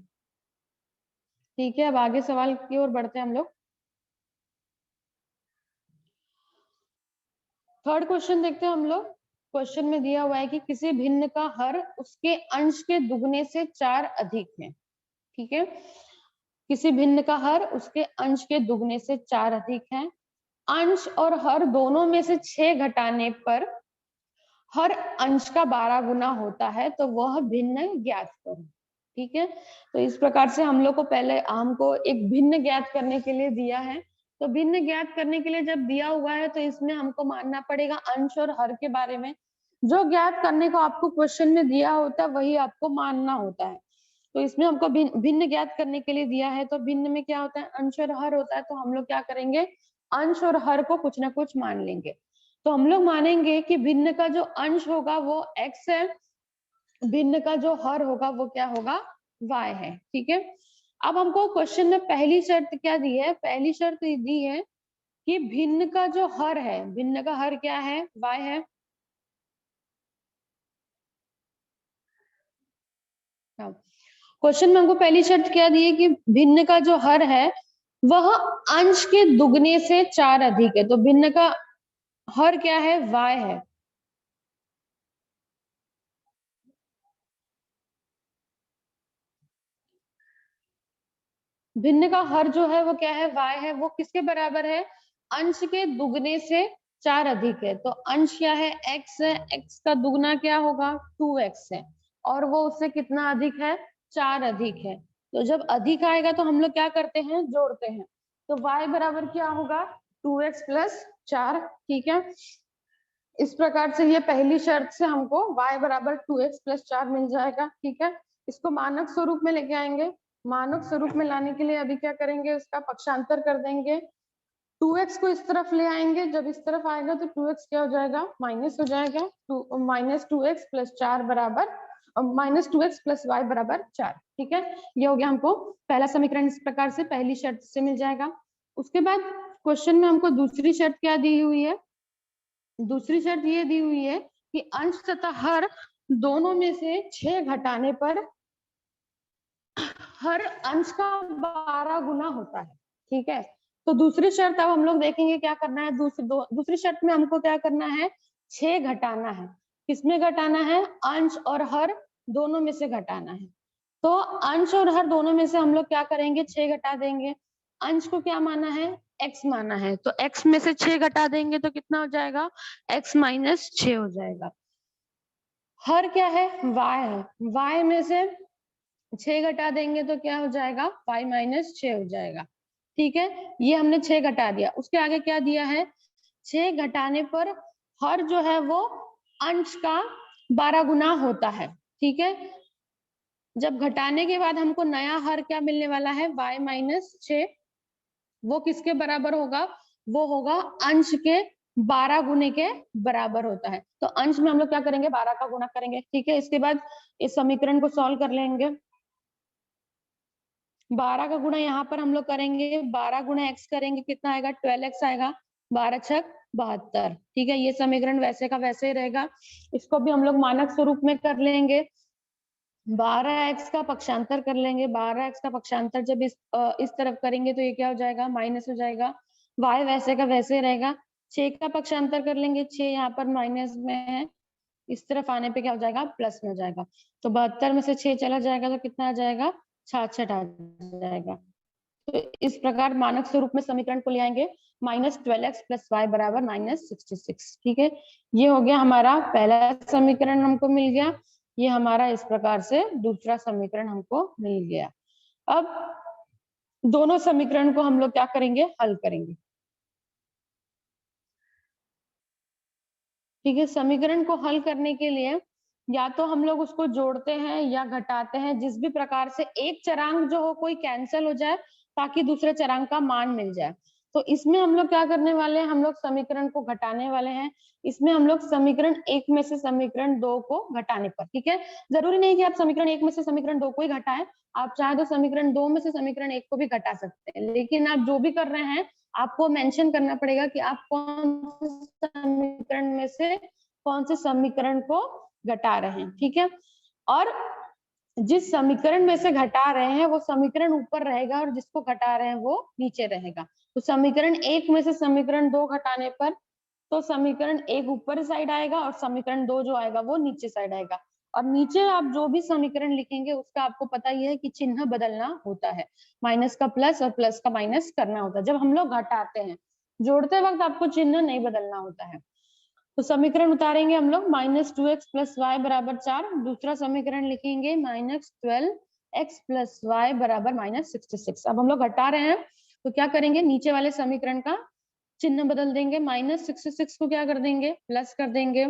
ठीक है, अब आगे सवाल की ओर बढ़ते हैं हम लोग। थर्ड क्वेश्चन देखते हैं हम लोग। क्वेश्चन में दिया हुआ है कि किसी भिन्न का हर उसके अंश के दुगने से 4 अधिक है। ठीक है, किसी भिन्न का हर उसके अंश के दुगने से 4 अधिक है। अंश और हर दोनों में से 6 घटाने पर हर अंश का 12 गुना होता है, तो वह भिन्न ज्ञात करो। ठीक है, तो इस प्रकार से हम लोग को पहले हमको एक भिन्न ज्ञात करने के लिए दिया है। तो भिन्न ज्ञात करने के लिए जब दिया हुआ है तो इसमें हमको मानना पड़ेगा अंश और हर के बारे में। जो ज्ञात करने को आपको क्वेश्चन में दिया होता है वही आपको मानना होता है। तो इसमें हमको भिन्न ज्ञात करने के लिए दिया है, तो भिन्न में क्या होता है अंश और हर होता है, तो हम लोग क्या करेंगे अंश और हर को कुछ ना कुछ मान लेंगे। तो हम लोग मानेंगे कि भिन्न का जो अंश होगा वो x है, भिन्न का जो हर होगा वो क्या होगा y है। ठीक है, अब हमको क्वेश्चन में पहली शर्त क्या दी है, पहली शर्त दी है कि भिन्न का जो हर है, भिन्न का हर क्या है y है। क्वेश्चन में हमको पहली शर्त क्या दी है कि भिन्न का जो हर है वह अंश के दुगने से 4 अधिक है। तो भिन्न का हर क्या है y है। भिन्न का हर जो है वो क्या है y है, वो किसके बराबर है अंश के दुगने से 4 अधिक है। तो अंश क्या है x है, x का दुगना क्या होगा 2x है, और वो उससे कितना अधिक है 4 अधिक है। तो जब अधिक आएगा तो हम लोग क्या करते हैं जोड़ते हैं, तो y बराबर क्या होगा 2x प्लस 4। ठीक है, इस प्रकार से ये पहली शर्त से हमको y बराबर 2x प्लस 4 मिल जाएगा। ठीक है, इसको मानक स्वरूप में लेके आएंगे। मानक स्वरूप में लाने के लिए अभी क्या करेंगे उसका पक्षांतर कर देंगे। 2x को इस तरफ ले आएंगे, जब इस तरफ आएगा तो 2x क्या हो जाएगा माइनस हो जाएगा, -2x प्लस 4 बराबर -2x प्लस y बराबर 4। ठीक है, ये हो गया हमको पहला समीकरण, इस प्रकार से पहली शर्त से मिल जाएगा। उसके बाद क्वेश्चन में हमको दूसरी शर्त क्या दी हुई है, दूसरी शर्त ये दी हुई है कि अंश तथा हर दोनों में से 6 घटाने पर हर अंश का 12 गुना होता है। ठीक है, तो दूसरी शर्त अब हम लोग देखेंगे क्या करना है। दूसरी शर्त में हमको क्या करना है 6 घटाना है। किसमें घटाना है अंश और हर दोनों में से घटाना है। तो अंश और हर दोनों में से हम लोग क्या करेंगे 6 घटा देंगे। अंश को क्या माना है x माना है, तो x में से 6 घटा देंगे तो कितना हो जाएगा x माइनस 6 हो जाएगा। हर क्या है y है, y में से 6 घटा देंगे तो क्या हो जाएगा y माइनस 6 हो जाएगा। ठीक है, ये हमने 6 घटा दिया। उसके आगे क्या दिया है 6 घटाने पर हर जो है वो अंश का 12 गुना होता है। ठीक है, जब घटाने के बाद हमको नया हर क्या मिलने वाला है y माइनस 6, वो किसके बराबर होगा वो होगा अंश के 12 गुने के बराबर होता है। तो अंश में हम लोग क्या करेंगे 12 का गुना करेंगे। ठीक है, इसके बाद इस समीकरण को सॉल्व कर लेंगे। 12 का गुणा यहाँ पर हम लोग करेंगे, 12 गुणा x करेंगे कितना आएगा 12x आएगा, 12 छक 72। ठीक है, ये समीकरण वैसे का वैसे ही रहेगा। इसको भी हम लोग मानक स्वरूप में कर लेंगे। 12x का पक्षांतर कर लेंगे। 12x का पक्षांतर जब इस तरफ करेंगे तो ये क्या हो जाएगा, माइनस हो जाएगा। y वैसे का वैसे ही रहेगा। 6 का पक्षांतर कर लेंगे, 6 यहाँ पर माइनस में है, इस तरफ आने पे क्या हो जाएगा, प्लस में हो जाएगा। तो 72 में से 6 चला जाएगा तो कितना आ जाएगा, 66 आ जाएगा। तो इस प्रकार मानक स्वरूप में समीकरण को ले आएंगे, -12x + y बराबर -66। ठीक है, ये हो गया हमारा पहला समीकरण, हमको मिल गया। ये हमारा इस प्रकार से दूसरा समीकरण हमको मिल गया। अब दोनों समीकरण को हम लोग क्या करेंगे, हल करेंगे। ठीक है, समीकरण को हल करने के लिए या तो हम लोग उसको जोड़ते हैं या घटाते हैं, जिस भी प्रकार से एक चरांक जो हो कोई कैंसिल हो जाए ताकि दूसरे चरांक का मान मिल जाए। तो इसमें हम लोग क्या करने वाले हैं, हम लोग समीकरण को घटाने वाले हैं। इसमें हम लोग समीकरण 1 में से समीकरण 2 को घटाने पर, ठीक है, जरूरी नहीं कि आप समीकरण 1 में से समीकरण 2 को ही घटाएं, आप चाहे तो समीकरण 2 में से समीकरण 1 को भी घटा सकते हैं। लेकिन आप जो भी कर रहे हैं आपको मेंशन करना पड़ेगा कि आप कौन से समीकरण में से कौन से समीकरण को घटा रहे हैं। ठीक है, और जिस समीकरण में से घटा रहे हैं वो समीकरण ऊपर रहेगा और जिसको घटा रहे हैं वो नीचे रहेगा। तो समीकरण 1 में से समीकरण 2 घटाने पर तो समीकरण 1 ऊपर साइड आएगा और समीकरण 2 जो आएगा वो नीचे साइड आएगा। और नीचे आप जो भी समीकरण लिखेंगे उसका आपको पता ही है कि चिन्ह बदलना होता है, माइनस का प्लस और प्लस का माइनस करना होता है जब हम लोग घटाते हैं। जोड़ते वक्त आपको चिन्ह नहीं बदलना होता है। तो समीकरण उतारेंगे हम लोग, -2x + y बराबर 4। दूसरा समीकरण लिखेंगे -12x + y बराबर -66। अब हम लोग घटा रहे हैं तो क्या करेंगे, नीचे वाले समीकरण का चिन्ह बदल देंगे। -66 को क्या कर देंगे, प्लस कर देंगे,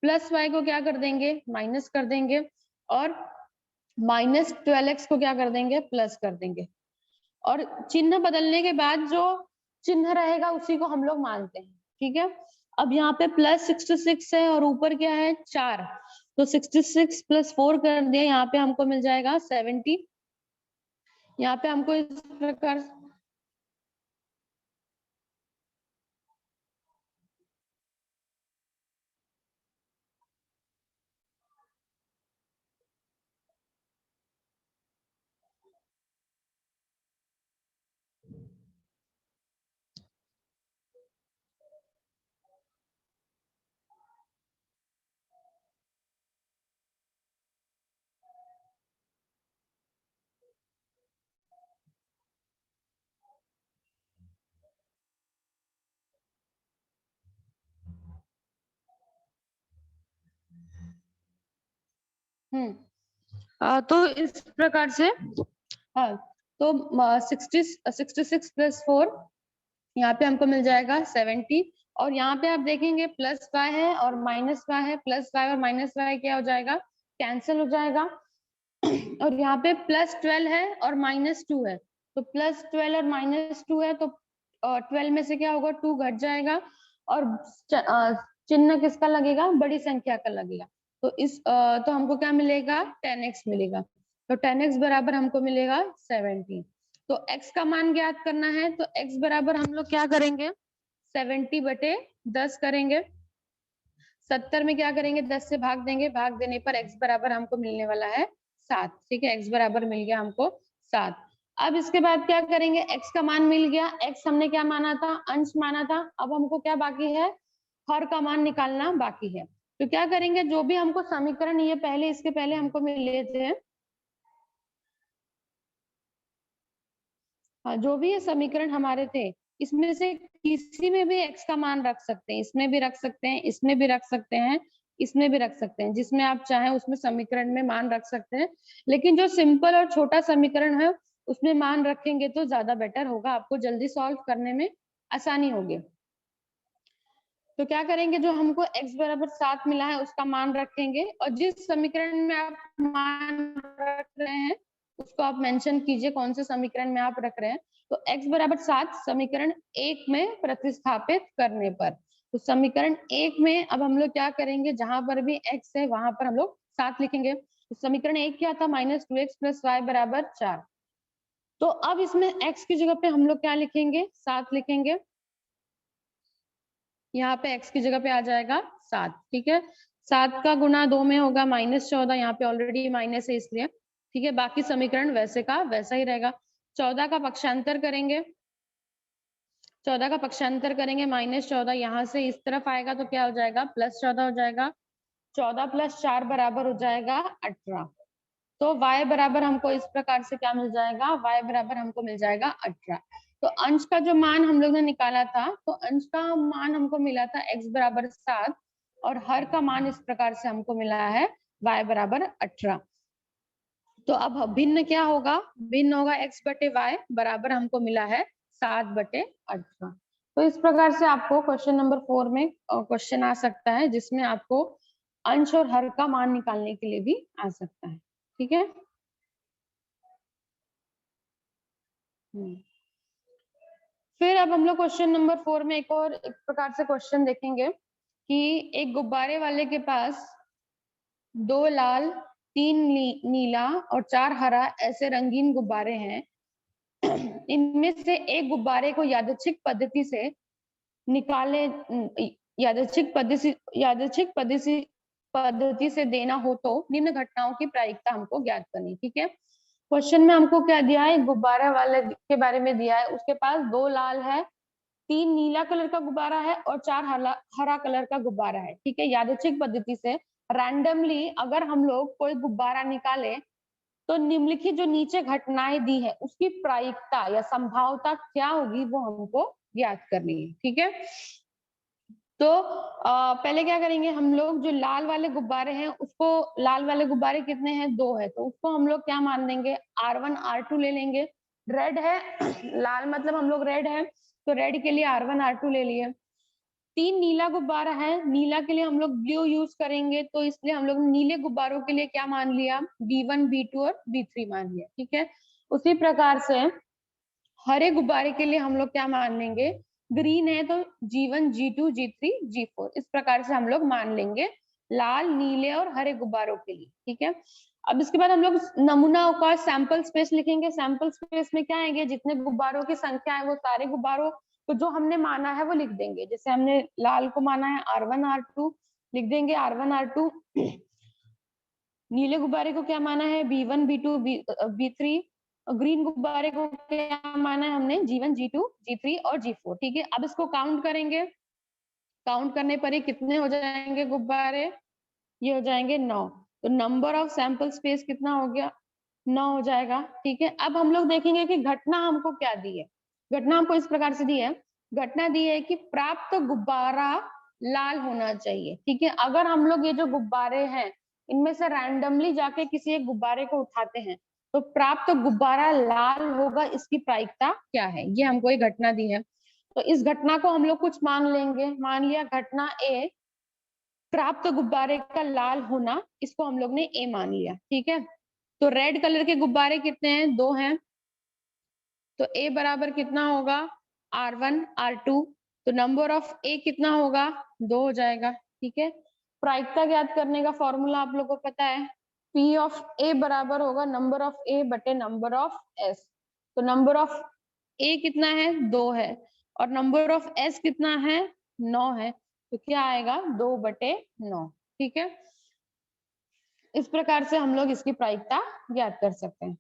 प्लस y को क्या कर देंगे, माइनस कर देंगे, और -12x को क्या कर देंगे, प्लस कर देंगे। और चिन्ह बदलने के बाद जो चिन्ह रहेगा उसी को हम लोग मानते हैं। ठीक है, अब यहाँ पे +66 है और ऊपर क्या है, 4, तो 66 + 4 कर दिया, यहाँ पे हमको मिल जाएगा 70। यहाँ पे हमको इस प्रकार तो इस प्रकार से हाँ, तो 66 + 4 यहाँ पे हमको मिल जाएगा 70। और यहाँ पे आप देखेंगे +y है और -y है, +y और -y क्या हो जाएगा, कैंसिल हो जाएगा। और यहाँ पे +12 है और -2 है, तो +12 और -2 है तो 12 में से क्या होगा, 2 घट जाएगा और चिन्ह किसका लगेगा, बड़ी संख्या का लगेगा। तो तो हमको क्या मिलेगा, 10x मिलेगा। तो 10x बराबर हमको मिलेगा 70। तो x का मान ज्ञात करना है तो x बराबर हम लोग क्या करेंगे, 70/10 करेंगे। 70 में क्या करेंगे, 10 से भाग देंगे, भाग देने पर x बराबर हमको मिलने वाला है 7। ठीक है, x बराबर मिल गया हमको 7। अब इसके बाद क्या करेंगे, x का मान मिल गया, x हमने क्या माना था, अंश माना था। अब हमको क्या बाकी है, हर का मान निकालना बाकी है। तो क्या करेंगे, जो भी हमको समीकरण ये पहले इसके पहले हमको मिले थे, जो भी ये समीकरण हमारे थे, इसमें से किसी में भी x का मान रख सकते हैं, इसमें भी रख सकते हैं, इसमें भी रख सकते हैं, इसमें भी रख सकते हैं, जिसमें आप चाहें उसमें समीकरण में मान रख सकते हैं। लेकिन जो सिंपल और छोटा समीकरण है उसमें मान रखेंगे तो ज्यादा बेटर होगा, आपको जल्दी सॉल्व करने में आसानी होगी। तो क्या करेंगे, जो हमको x बराबर 7 मिला है उसका मान रखेंगे, और जिस समीकरण में आप मान रख रहे हैं उसको आप मेंशन कीजिए कौन से समीकरण में आप रख रहे हैं। तो x बराबर 7 समीकरण 1 में प्रतिस्थापित करने पर, तो समीकरण 1 में अब हम लोग क्या करेंगे, जहां पर भी x है वहां पर हम लोग 7 लिखेंगे। तो समीकरण 1 क्या था, -2x + y बराबर 4। तो अब इसमें x की जगह पे हम लोग क्या लिखेंगे, 7 लिखेंगे। यहाँ पे x की जगह पे आ जाएगा 7, ठीक है। 7 का गुना 2 में होगा -14, यहाँ पे ऑलरेडी माइनस है इसलिए, ठीक है। बाकी समीकरण वैसे का वैसा ही रहेगा। 14 का पक्षांतर करेंगे, 14 का पक्षांतर करेंगे -14, यहाँ से इस तरफ आएगा तो क्या हो जाएगा, +14 हो जाएगा। 14 + 4 बराबर हो जाएगा 18। तो y बराबर हमको इस प्रकार से क्या मिल जाएगा, y बराबर हमको मिल जाएगा 18। तो अंश का जो मान हम लोग ने निकाला था, तो अंश का मान हमको मिला था x बराबर 7 और हर का मान इस प्रकार से हमको मिला है y बराबर 18। तो अब भिन्न क्या होगा, भिन्न होगा x बटे y बराबर हमको मिला है 7 बटे 18। तो इस प्रकार से आपको क्वेश्चन नंबर 4 में क्वेश्चन आ सकता है, जिसमें आपको अंश और हर का मान निकालने के लिए भी आ सकता है, ठीक है। फिर अब हम लोग क्वेश्चन नंबर 4 में एक और एक प्रकार से क्वेश्चन देखेंगे कि एक गुब्बारे वाले के पास 2 लाल, 3 नीला और 4 हरा ऐसे रंगीन गुब्बारे हैं। इनमें से एक गुब्बारे को यादृच्छिक पद्धति से निकाले, यादृच्छिक पद्धति से देना हो तो निम्न घटनाओं की प्रायिकता हमको ज्ञात करनी, ठीक है। क्वेश्चन में हमको क्या दिया है, गुब्बारा वाले के बारे में दिया है। उसके पास 2 लाल है, 3 नीला कलर का गुब्बारा है और 4 हरा कलर का गुब्बारा है, ठीक है। यादृच्छिक पद्धति से रैंडमली अगर हम लोग कोई गुब्बारा निकाले तो निम्नलिखित जो नीचे घटनाएं दी है उसकी प्रायिकता या संभावना क्या होगी वो हमको ज्ञात करनी है, ठीक है। तो पहले क्या करेंगे हम लोग, जो लाल वाले गुब्बारे हैं उसको, लाल वाले गुब्बारे कितने हैं, 2 है, तो उसको हम लोग क्या मान लेंगे, R1 R2 ले लेंगे। रेड है, लाल मतलब हम लोग रेड है, तो रेड के लिए R1 R2 ले लिए। 3 नीला गुब्बारा है, नीला के लिए हम लोग ब्लू यूज करेंगे, तो इसलिए हम लोग नीले गुब्बारों के लिए क्या मान लिया, B1 B2 और B3 मान लिया, ठीक है। उसी प्रकार से हरे गुब्बारे के लिए हम लोग क्या मान लेंगे, ग्रीन है तो G1 G2 G3 G4, इस प्रकार से हम लोग मान लेंगे लाल, नीले और हरे गुब्बारों के लिए, ठीक है। अब इसके बाद हम लोग नमूना का सैंपल स्पेस लिखेंगे। सैंपल स्पेस में क्या आएंगे, जितने गुब्बारों की संख्या है वो सारे गुब्बारों को जो हमने माना है वो लिख देंगे। जैसे हमने लाल को माना है R1 R2 लिख देंगे R1 R2। नीले गुब्बारे को क्या माना है, B1 B2 B3। ग्रीन गुब्बारे को क्या माना है हमने, G1 G2 G3 और G4, ठीक है। अब इसको काउंट करेंगे, काउंट करने पर ही कितने हो जाएंगे गुब्बारे, ये हो जाएंगे 9। तो नंबर ऑफ सैंपल स्पेस कितना हो गया, 9 हो जाएगा, ठीक है। अब हम लोग देखेंगे कि घटना हमको क्या दी है। घटना हमको इस प्रकार से दी है, घटना दी है कि प्राप्त गुब्बारा लाल होना चाहिए, ठीक है। अगर हम लोग ये जो गुब्बारे हैं इनमें से रैंडमली जाके किसी एक गुब्बारे को उठाते हैं तो प्राप्त गुब्बारा लाल होगा, इसकी प्रायिकता क्या है, ये हमको एक घटना दी है। तो इस घटना को हम लोग कुछ मान लेंगे। मान लिया घटना ए, प्राप्त गुब्बारे का लाल होना, इसको हम लोग ने ए मान लिया, ठीक है। तो रेड कलर के गुब्बारे कितने हैं, 2 हैं, तो ए बराबर कितना होगा, R1 R2। तो नंबर ऑफ ए कितना होगा, 2 हो जाएगा, ठीक है। प्रायिकता ज्ञात करने का फॉर्मूला आप लोगों को पता है, P ऑफ ए बराबर होगा नंबर ऑफ ए बटे नंबर ऑफ एस। तो नंबर ऑफ ए कितना है, 2 है, और नंबर ऑफ एस कितना है, 9 है, तो क्या आएगा, 2 बटे 9, ठीक है। इस प्रकार से हम लोग इसकी प्रायिकता ज्ञात कर सकते हैं।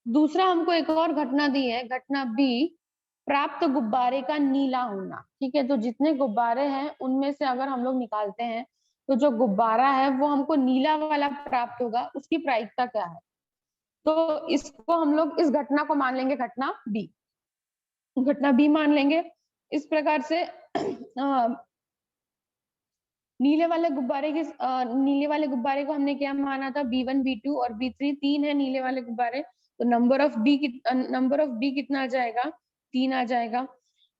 दूसरा हमको एक और घटना दी है, घटना बी, प्राप्त गुब्बारे का नीला होना, ठीक है। तो जितने गुब्बारे हैं उनमें से अगर हम लोग निकालते हैं तो जो गुब्बारा है वो हमको नीला वाला प्राप्त होगा, उसकी प्रायिकता क्या है। तो इसको हम लोग इस घटना को मान लेंगे घटना बी, घटना बी मान लेंगे। इस प्रकार से नीले वाले गुब्बारे के नीले वाले गुब्बारे को हमने क्या माना था, B1 B2 और B3, 3 है नीले वाले गुब्बारे, तो नंबर ऑफ बी कितना आ जाएगा, 3 आ जाएगा।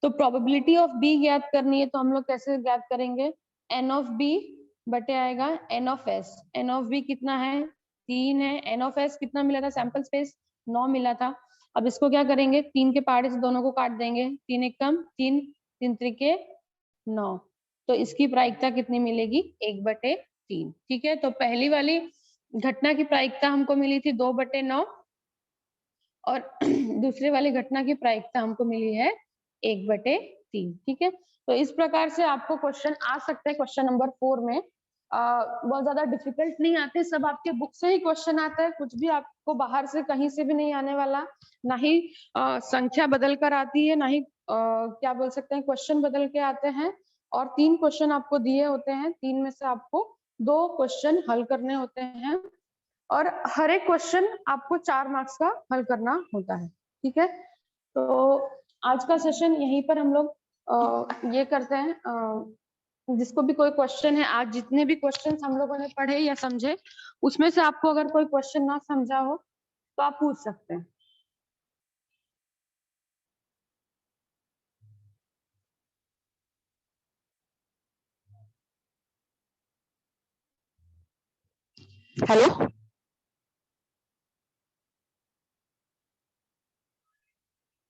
तो प्रोबेबिलिटी ऑफ बी ज्ञात करनी है, तो हम लोग कैसे ज्ञात करेंगे, N ऑफ बी बटे आएगा N of S. N of B कितना है, 3 है, N ऑफ एस कितना मिला था, सैंपल स्पेस 9 मिला था। अब इसको क्या करेंगे, 3 के पार्ट से दोनों को काट देंगे, 3 एकम 3, 3 त्रिके 9, तो इसकी प्रायिकता कितनी मिलेगी, 1/3, ठीक है। तो पहली वाली घटना की प्रायिकता हमको मिली थी 2/9, और दूसरे वाली घटना की प्रायिकता हमको मिली है 1/3। ठीक है, तो इस प्रकार से आपको क्वेश्चन आ सकते हैं क्वेश्चन नंबर 4 में। बहुत ज्यादा डिफिकल्ट नहीं आते, सब आपके बुक से ही क्वेश्चन आता है, कुछ भी आपको बाहर से कहीं से भी नहीं आने वाला, ना ही संख्या बदल कर आती है, ना ही क्या बोल सकते हैं क्वेश्चन बदल के आते हैं। और 3 क्वेश्चन आपको दिए होते हैं, 3 में से आपको 2 क्वेश्चन हल करने होते हैं और हर एक क्वेश्चन आपको 4 मार्क्स का हल करना होता है। ठीक है, तो आज का सेशन यहीं पर हम लोग ये करते हैं। जिसको भी कोई क्वेश्चन है, आज जितने भी क्वेश्चन हम लोगों ने पढ़े या समझे, उसमें से आपको अगर कोई क्वेश्चन ना समझा हो तो आप पूछ सकते हैं। Hello,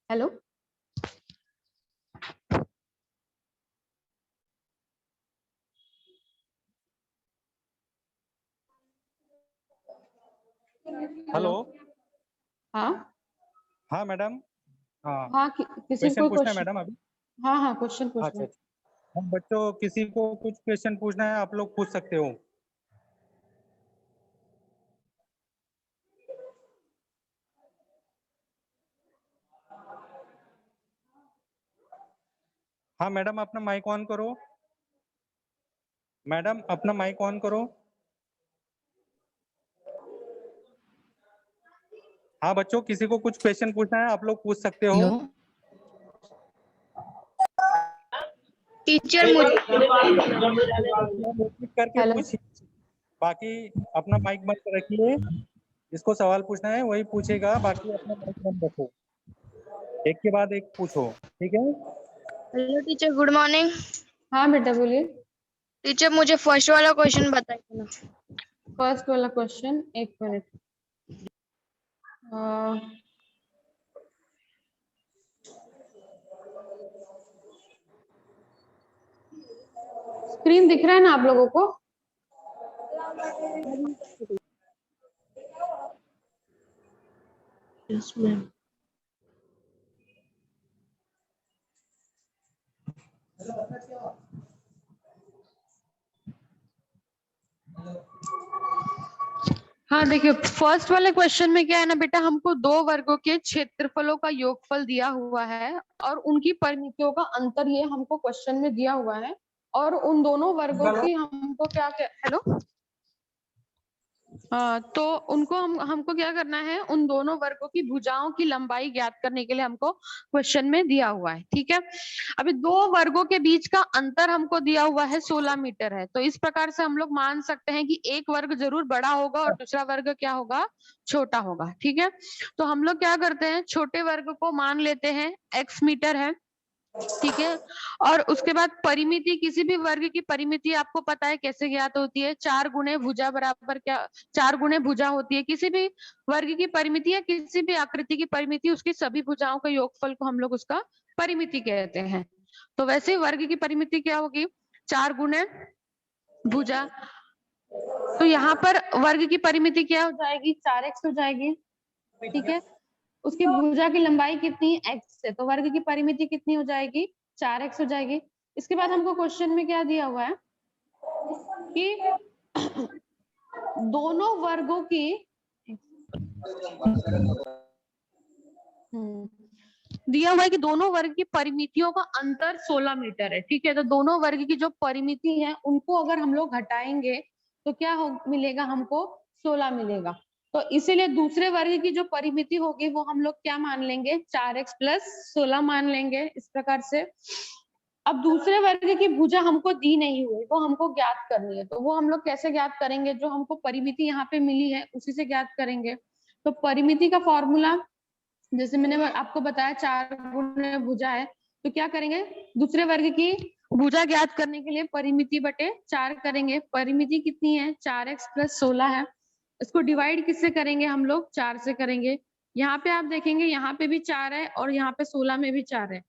hello, hello. हाँ हाँ मैडम। हाँ, हाँ, किसी क्वेश्चन को पूछना है क्वेश्चन। मैडम अभी। हाँ हाँ, क्वेश्चन अच्छा पूछना। अच्छा। हम बच्चों किसी को कुछ क्वेश्चन पूछना है, आप लोग पूछ सकते हो। हाँ मैडम, अपना माइक ऑन करो। मैडम अपना माइक ऑन करो। हाँ बच्चों, किसी को कुछ क्वेश्चन पूछना है, आप लोग पूछ सकते हो। टीचर मुझे करके हेलो, पूछिए, बाकी अपना माइक बंद रखिए। जिसको सवाल पूछना है वही पूछेगा, बाकी अपना माइक बंद रखो, एक के बाद एक पूछो। ठीक है। Hello teacher, good morning. हाँ बेटा बोलिए। टीचर मुझे फर्स्ट वाला क्वेश्चन बताइए ना। फर्स्ट वाला क्वेश्चन, एक मिनट। स्क्रीन दिख रहा है ना आप लोगों को? Yes ma'am. हाँ देखिए, फर्स्ट वाले क्वेश्चन में क्या है ना बेटा, हमको 2 वर्गों के क्षेत्रफलों का योगफल दिया हुआ है और उनकी परिमितियों का अंतर ये हमको क्वेश्चन में दिया हुआ है। और उन दोनों वर्गों की हमको हेलो, तो उनको हमको क्या करना है, उन दोनों वर्गों की भुजाओं की लंबाई ज्ञात करने के लिए हमको क्वेश्चन में दिया हुआ है। ठीक है, अभी 2 वर्गों के बीच का अंतर हमको दिया हुआ है 16 मीटर है, तो इस प्रकार से हम लोग मान सकते हैं कि एक वर्ग जरूर बड़ा होगा और दूसरा वर्ग क्या होगा, छोटा होगा। ठीक है, तो हम लोग क्या करते हैं, छोटे वर्ग को मान लेते हैं x मीटर है। ठीक है, और उसके बाद परिमिति, किसी भी वर्ग की परिमिति आपको पता है कैसे ज्ञात होती है, 4 गुणे भुजा बराबर क्या, 4 गुणे भुजा होती है। किसी भी वर्ग की परिमिति या किसी भी आकृति की परिमिति, उसकी सभी भुजाओं का योगफल को हम लोग उसका परिमिति कहते हैं। तो वैसे वर्ग की परिमिति क्या होगी, 4 गुणे भुजा। तो यहाँ पर वर्ग की परिमिति क्या हो जाएगी, 4x हो जाएगी। ठीक है, उसकी भुजा की लंबाई कितनी है, x है, तो वर्ग की परिमिति कितनी हो जाएगी, 4x हो जाएगी। इसके बाद हमको क्वेश्चन में क्या दिया हुआ है कि दोनों वर्गों की दिया हुआ है कि दोनों वर्ग की परिमितियों का अंतर 16 मीटर है। ठीक है, तो दोनों वर्ग की जो परिमिति है उनको अगर हम लोग घटाएंगे तो क्या मिलेगा हमको, 16 मिलेगा। तो इसीलिए दूसरे वर्ग की जो परिमिति होगी वो हम लोग क्या मान लेंगे, 4x + 16 मान लेंगे। इस प्रकार से अब दूसरे वर्ग की भुजा हमको दी नहीं हुई, वो हमको ज्ञात करनी है, तो वो हम लोग कैसे ज्ञात करेंगे, जो हमको परिमिति यहाँ पे मिली है उसी से ज्ञात करेंगे। तो परिमिति का फॉर्मूला जैसे मैंने आपको बताया, 4 गुणे भुजा है, तो क्या करेंगे, दूसरे वर्ग की भुजा ज्ञात करने के लिए परिमिति बटे 4 करेंगे। परिमिति कितनी है, 4x + 16 है। इसको डिवाइड किससे करेंगे, हम लोग 4 से करेंगे। यहाँ पे आप देखेंगे, यहाँ पे भी 4 है और यहाँ पे 16 में भी 4 है,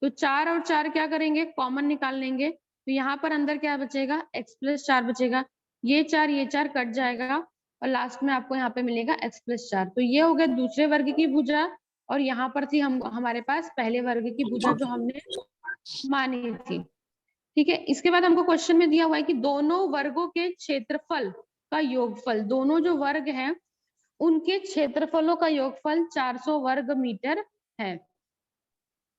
तो 4 और 4 क्या करेंगे, कॉमन निकाल लेंगे। तो यहाँ पर अंदर क्या बचेगा, x + 4 बचेगा। ये 4 कट जाएगा और लास्ट में आपको यहाँ पे मिलेगा x + 4। तो ये हो गया दूसरे वर्ग की भुजा और यहाँ पर थी हमारे पास पहले वर्ग की भुजा जो हमने मानी थी। ठीक है, इसके बाद हमको क्वेश्चन में दिया हुआ है कि दोनों वर्गों के क्षेत्रफल का योगफल, दोनों जो वर्ग हैं उनके क्षेत्रफलों का योगफल 400 वर्ग मीटर है।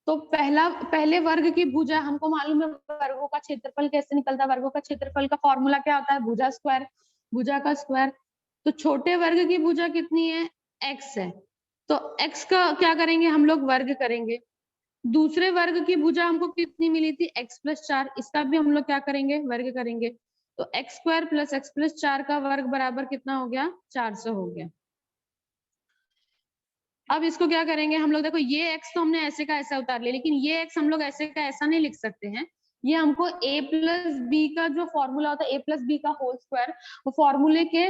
तो पहले वर्ग की भुजा हमको मालूम है, वर्गों का क्षेत्रफल कैसे निकलता है, वर्गों का क्षेत्रफल का फॉर्मूला क्या होता है, भुजा स्क्वायर, भुजा का स्क्वायर। तो छोटे वर्ग की भुजा कितनी है, x है, तो x का क्या करेंगे हम लोग, वर्ग करेंगे। दूसरे वर्ग की भुजा हमको कितनी मिली थी, x + 4, इसका भी हम लोग क्या करेंगे, वर्ग करेंगे। तो x² + x + 4 का वर्ग बराबर कितना हो गया, 400 हो गया। अब इसको क्या करेंगे हम लोग, देखो ये x तो हमने ऐसे का ऐसा उतार लिया, लेकिन ये x हम लोग ऐसे का ऐसा नहीं लिख सकते हैं। ये हमको a + b का जो फॉर्मूला होता है, a + b का होल स्क्वायर, वो फॉर्मूले के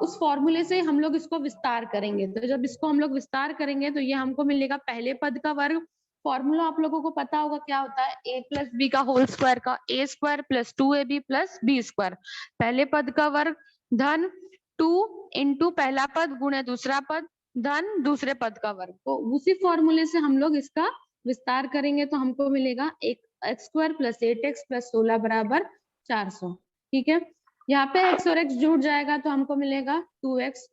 उस फॉर्मूले से हम लोग इसको विस्तार करेंगे। तो जब इसको हम लोग विस्तार करेंगे तो ये हमको मिलेगा पहले पद का वर्ग। फॉर्मूला आप लोगों को पता होगा क्या होता है, a + b का होल स्क्वायर का a² + 2ab + b²। पहले पद का वर्ग धन 2 × पहला पद गुणे दूसरा पद धन दूसरे पद का वर्ग। तो उसी फॉर्मूले से हम लोग इसका विस्तार करेंगे तो हमको मिलेगा x² + 8x + 16 बराबर 400। ठीक है, यहाँ पे x और x जुड़ जाएगा तो हमको मिलेगा 2x।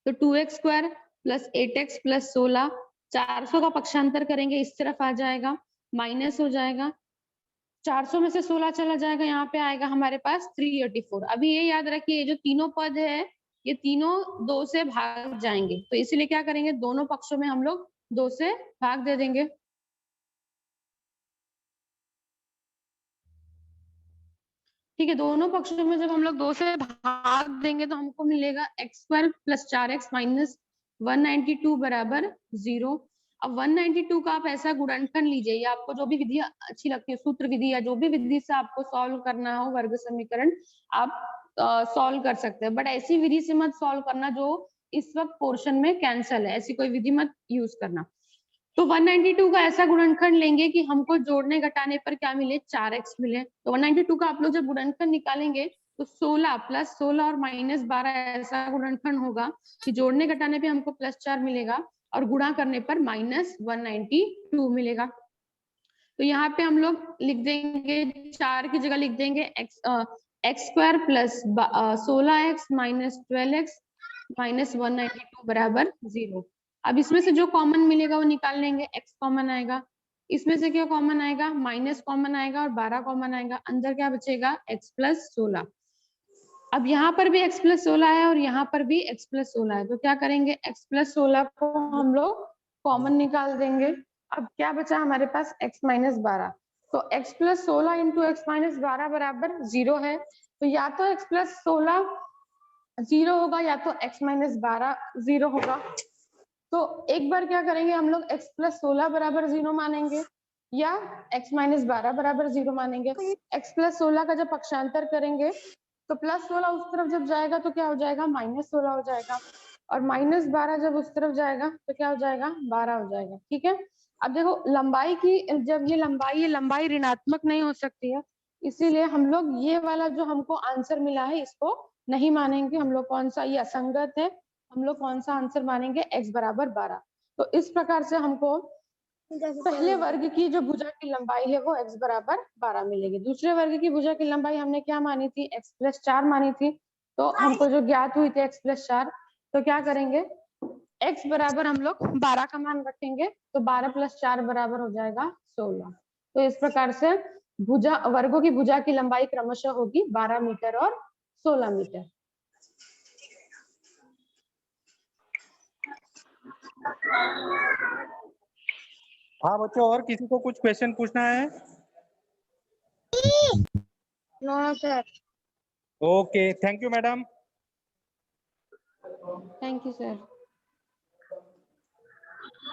तो 2x² + 8x + 16, 400 का पक्षांतर करेंगे इस तरफ आ जाएगा, माइनस हो जाएगा, 400 में से 16 चला जाएगा, यहाँ पे आएगा हमारे पास 384। अभी ये याद रखिए, ये जो तीनों पद है ये तीनों 2 से भाग जाएंगे, तो इसीलिए क्या करेंगे, दोनों पक्षों में हम लोग 2 से भाग दे देंगे। ठीक है, दोनों पक्षों में जब हम लोग 2 से भाग देंगे तो हमको मिलेगा x² + 4x - 192 बराबर 0। अब 192 का आप ऐसा गुणनखंड लीजिए, या आपको जो भी विधि अच्छी लगती है, सूत्र विधि या जो भी विधि से आपको सॉल्व करना हो वर्ग समीकरण, आप सॉल्व कर सकते हैं। बट ऐसी विधि से मत सॉल्व करना जो इस वक्त पोर्शन में कैंसल है, ऐसी कोई विधि मत यूज करना। तो 192 का ऐसा गुणनखंड लेंगे कि हमको जोड़ने घटाने पर क्या मिले, 4x मिले। तो 192 का आप लोग जब गुणनखंड निकालेंगे तो 16 + 16 और -12 ऐसा गुणनखंड होगा कि जोड़ने घटाने पे हमको +4 मिलेगा और गुणा करने पर -192 मिलेगा। तो यहाँ पे हम लोग लिख देंगे, 4 की जगह लिख देंगे x² + 16x - 12x - 192 बराबर 0। अब इसमें से जो कॉमन मिलेगा वो निकाल लेंगे, x कॉमन आएगा, इसमें से क्या कॉमन आएगा, माइनस कॉमन आएगा और 12 कॉमन आएगा, अंदर क्या बचेगा, x + 16। अब यहाँ पर भी x + 16 है और यहाँ पर भी x + 16 है, तो क्या करेंगे, x + 16 को हम लोग कॉमन निकाल देंगे। अब क्या बचा हमारे पास, x - 12। तो x + 16 × x - 12 बराबर 0 है। तो या तो x + 16 0 होगा या तो x - 12 0 होगा। तो एक बार क्या करेंगे हम लोग, x + 16 बराबर 0 मानेंगे या x - 12 बराबर 0 मानेंगे। x + 16 का जब पक्षांतर करेंगे तो +16 उस तरफ जब जाएगा तो क्या हो जाएगा, -16 हो जाएगा, और -12 जब उस तरफ जाएगा तो क्या हो जाएगा, 12 हो जाएगा। ठीक है, अब देखो लंबाई की, जब ये लंबाई ऋणात्मक नहीं हो सकती है, इसीलिए हम लोग ये वाला जो हमको आंसर मिला है इसको नहीं मानेंगे। हम लोग कौन सा, ये असंगत है, हम लोग कौन सा आंसर मानेंगे, x बराबर 12। तो इस प्रकार से हमको पहले वर्ग की जो भुजा की लंबाई है वो x बराबर 12 मिलेगी। दूसरे वर्ग की भुजा की लंबाई हमने क्या मानी थी, x + 4 मानी थी। तो हमको जो ज्ञात हुई थी x + 4, तो क्या करेंगे, x बराबर हम लोग 12 का मान रखेंगे, तो 12 + 4 बराबर हो जाएगा 16। तो इस प्रकार से भुजा वर्गों की भुजा की लंबाई क्रमशः होगी 12 मीटर और 16 मीटर। हाँ बच्चों, और किसी को कुछ क्वेश्चन पूछना है? No sir. Okay, thank you madam. Thank you sir.